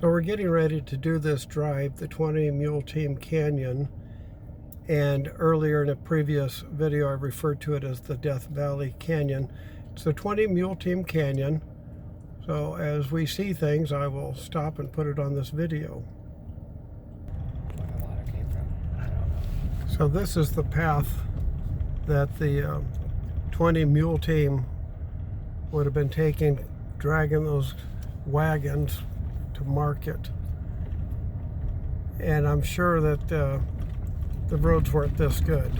So we're getting ready to do this drive, the 20 Mule Team Canyon. And earlier in a previous video, I referred to it as the Death Valley Canyon. It's the 20 Mule Team Canyon. So as we see things, I will stop and put it on this video. Where the water came from, I don't know. So this is the path that the 20 Mule Team would have been taking, dragging those wagons to market. And I'm sure that the roads weren't this good.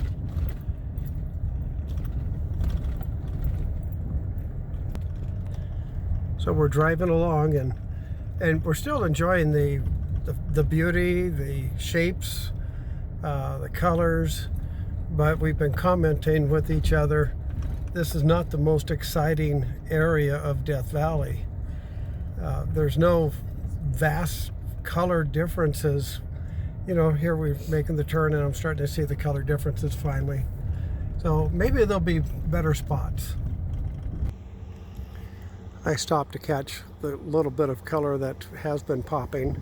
So we're driving along and we're still enjoying the beauty, the shapes, the colors, but we've been commenting with each other, this is not the most exciting area of Death Valley. There's no vast color differences. You know, here we're making the turn and I'm starting to see the color differences finally. So maybe there'll be better spots. I stopped to catch the little bit of color that has been popping.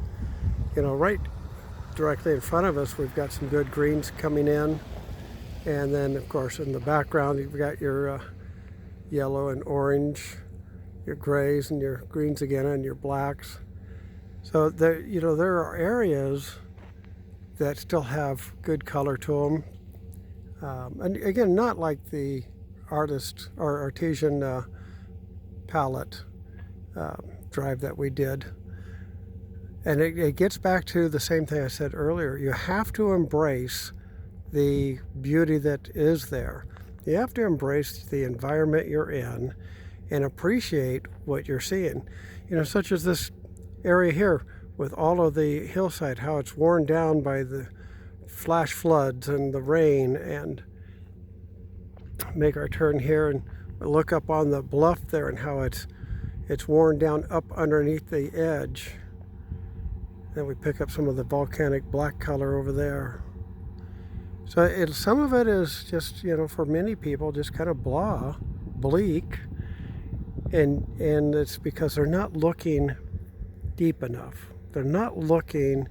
You know, right directly in front of us, we've got some good greens coming in. And then, of course, in the background, you've got your yellow and orange, your grays and your greens again, and your blacks. So there, you know, there are areas that still have good color to them. And again, not like the artist or artesian palette drive that we did. And it gets back to the same thing I said earlier. You have to embrace the beauty that is there. You have to embrace the environment you're in and appreciate what you're seeing. You know, such as this area here with all of the hillside, how it's worn down by the flash floods and the rain, and make our turn here and look up on the bluff there and how it's worn down up underneath the edge. Then we pick up some of the volcanic black color over there. So some of it is just, you know, for many people, just kind of bleak. And it's because they're not looking deep enough. They're not looking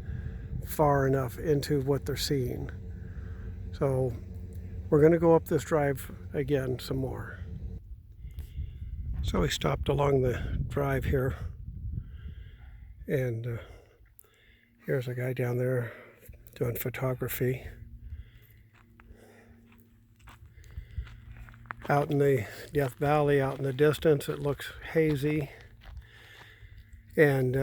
far enough into what they're seeing. So we're going to go up this drive again some more. So we stopped along the drive here. And here's a guy down there doing photography. Out in the Death Valley, out in the distance, it looks hazy. And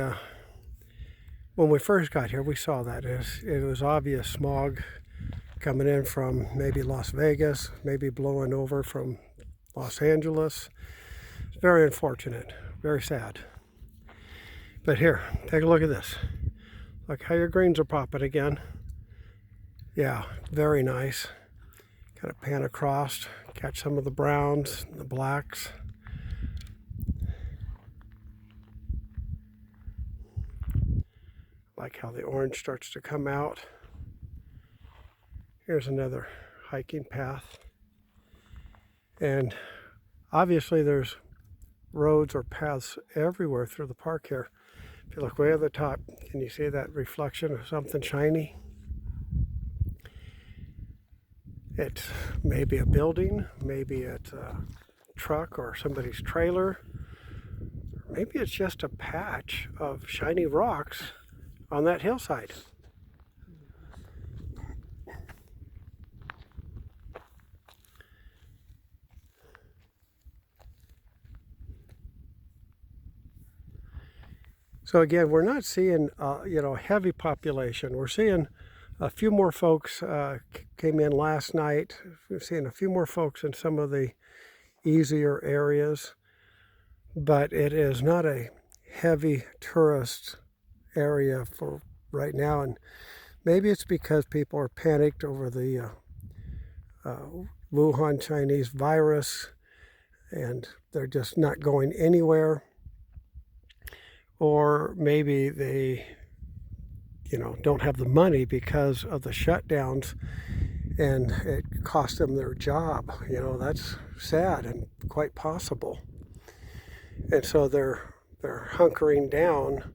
when we first got here, we saw that. It was obvious smog coming in from maybe Las Vegas, maybe blowing over from Los Angeles. It's very unfortunate, very sad. But here, take a look at this. Look how your greens are popping again. Yeah, very nice. Kind of pan across, catch some of the browns, the blacks. Like how the orange starts to come out. Here's another hiking path. And obviously there's roads or paths everywhere through the park here. If you look way at the top, can you see that reflection of something shiny? It's maybe a building, maybe it's a truck or somebody's trailer. Maybe it's just a patch of shiny rocks on that hillside. So again, we're not seeing you know, heavy population. We're seeing a few more folks came in last night. We're seeing a few more folks in some of the easier areas, but it is not a heavy tourist area for right now. And maybe it's because people are panicked over the Wuhan Chinese virus and they're just not going anywhere. Or maybe they, you know, don't have the money because of the shutdowns and it cost them their job. You know, that's sad and quite possible. And so they're hunkering down,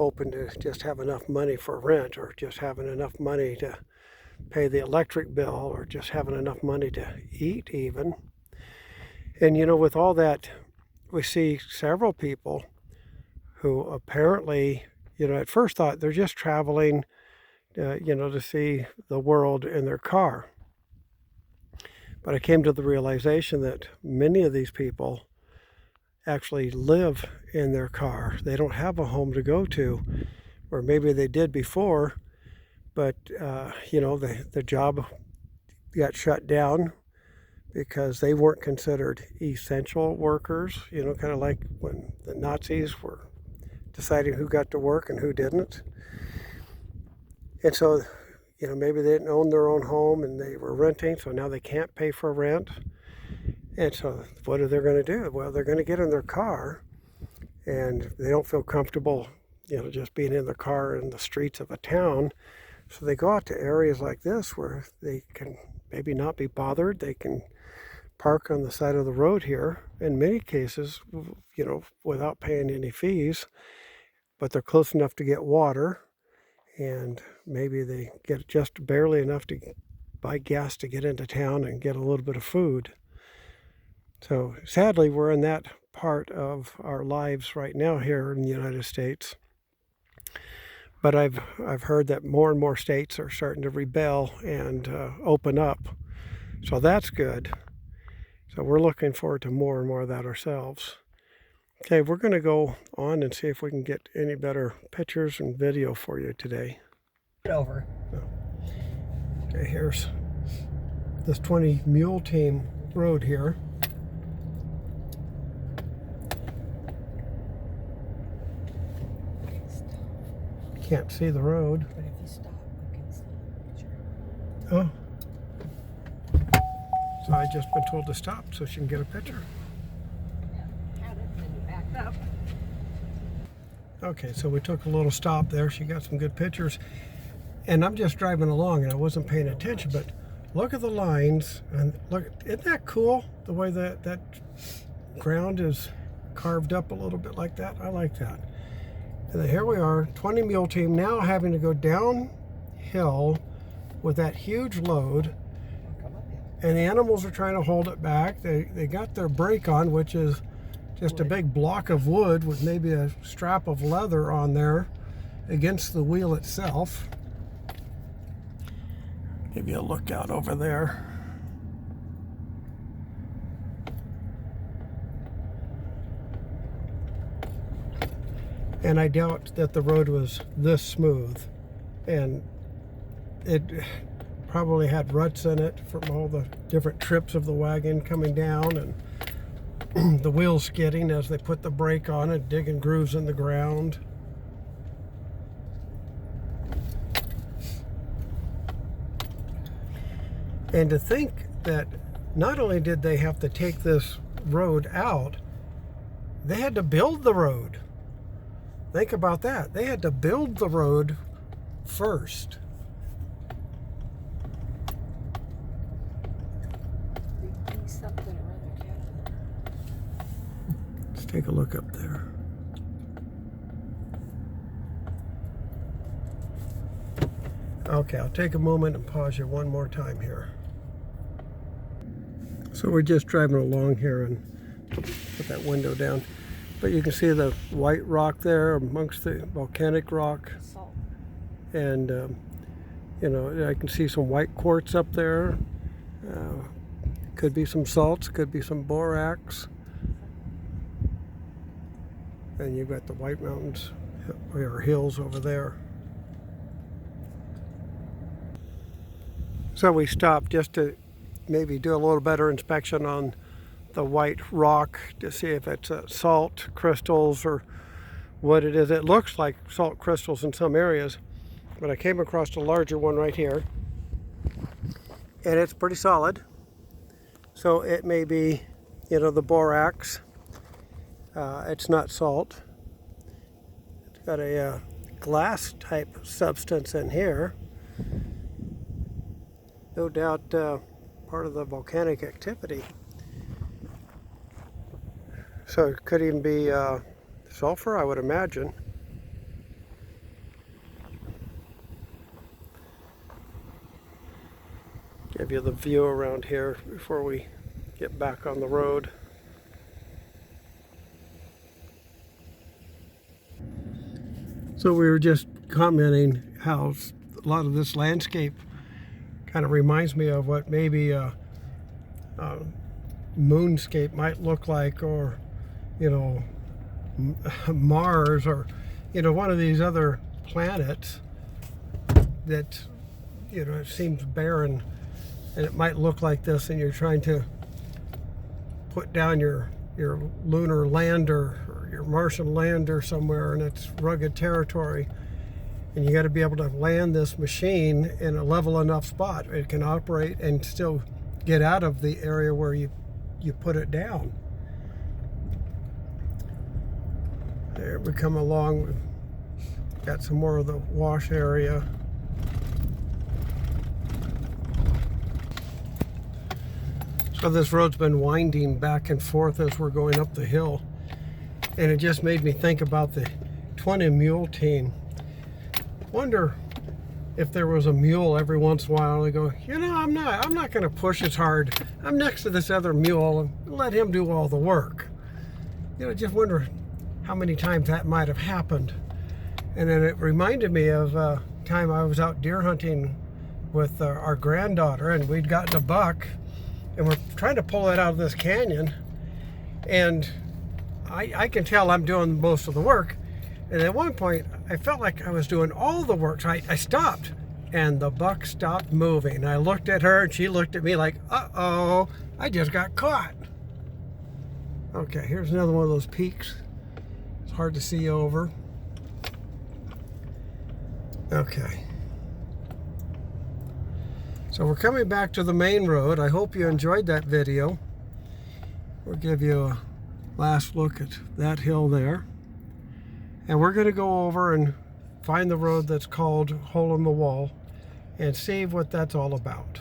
hoping to just have enough money for rent, or just having enough money to pay the electric bill, or just having enough money to eat even. And you know, with all that, we see several people who apparently, you know, at first thought they're just traveling, you know, to see the world in their car. But I came to the realization that many of these people actually live in their car. They don't have a home to go to, or maybe they did before, but you know, the job got shut down because they weren't considered essential workers, you know, kind of like when the Nazis were deciding who got to work and who didn't. And so, you know, maybe they didn't own their own home and they were renting, so now they can't pay for rent. And so what are they going to do? Well, they're going to get in their car, and they don't feel comfortable, you know, just being in the car in the streets of a town. So they go out to areas like this where they can maybe not be bothered. They can park on the side of the road here, in many cases, you know, without paying any fees, but they're close enough to get water, and maybe they get just barely enough to buy gas to get into town and get a little bit of food. So sadly, we're in that part of our lives right now here in the United States. But I've heard that more and more states are starting to rebel and open up. So that's good. So we're looking forward to more and more of that ourselves. Okay, we're going to go on and see if we can get any better pictures and video for you today. Over. Okay, here's this 20 Mule Team road here. Can't see the road. But if you stop, you can see the picture. Oh. So I just been told to stop so she can get a picture. Yeah, had it, then you backed up. Okay, so we took a little stop there. She got some good pictures. And I'm just driving along and I wasn't paying attention, but look at the lines. And look, isn't that cool? The way that ground is carved up a little bit like that. I like that. And then here we are, 20 Mule Team, now having to go downhill with that huge load. And the animals are trying to hold it back. They got their brake on, which is just a big block of wood with maybe a strap of leather on there against the wheel itself. Give you a look out over there. And I doubt that the road was this smooth. And it probably had ruts in it from all the different trips of the wagon coming down, and the wheels skidding as they put the brake on it, digging grooves in the ground. And to think that not only did they have to take this road out, they had to build the road. Think about that. They had to build the road first. Let's take a look up there. Okay, I'll take a moment and pause you one more time here. So we're just driving along here and put that window down. But you can see the white rock there amongst the volcanic rock. Salt. And, you know, I can see some white quartz up there. Could be some salts, could be some borax. And you've got the White Mountains, or hills over there. So we stopped just to maybe do a little better inspection on the white rock to see if it's salt crystals or what it is. It looks like salt crystals in some areas, but I came across a larger one right here, and it's pretty solid. So it may be, you know, the borax. It's not salt. It's got a glass type substance in here. No doubt part of the volcanic activity. So it could even be sulfur, I would imagine. Give you the view around here before we get back on the road. So we were just commenting how a lot of this landscape kind of reminds me of what maybe a moonscape might look like, or you know, Mars, or you know, one of these other planets that, you know, it seems barren and it might look like this, and you're trying to put down your lunar lander or your Martian lander somewhere, and it's rugged territory, and you got to be able to land this machine in a level enough spot it can operate and still get out of the area where you put it down. There we come along, we've got some more of the wash area. So this road's been winding back and forth as we're going up the hill, and it just made me think about the 20 Mule team. Wonder if there was a mule every once in a while they go, you know, I'm not going to push as hard. I'm next to this other mule and let him do all the work. You know, just wonder how many times that might have happened. And then it reminded me of a time I was out deer hunting with our granddaughter, and we'd gotten a buck, and we're trying to pull it out of this canyon, and I can tell I'm doing most of the work, and at one point I felt like I was doing all the work, so I stopped, and the buck stopped moving. I looked at her and she looked at me like, uh-oh, I just got caught. Okay, here's another one of those peaks. It's hard to see over. Okay. So we're coming back to the main road. I hope you enjoyed that video. We'll give you a last look at that hill there. And we're going to go over and find the road that's called Hole in the Wall and see what that's all about.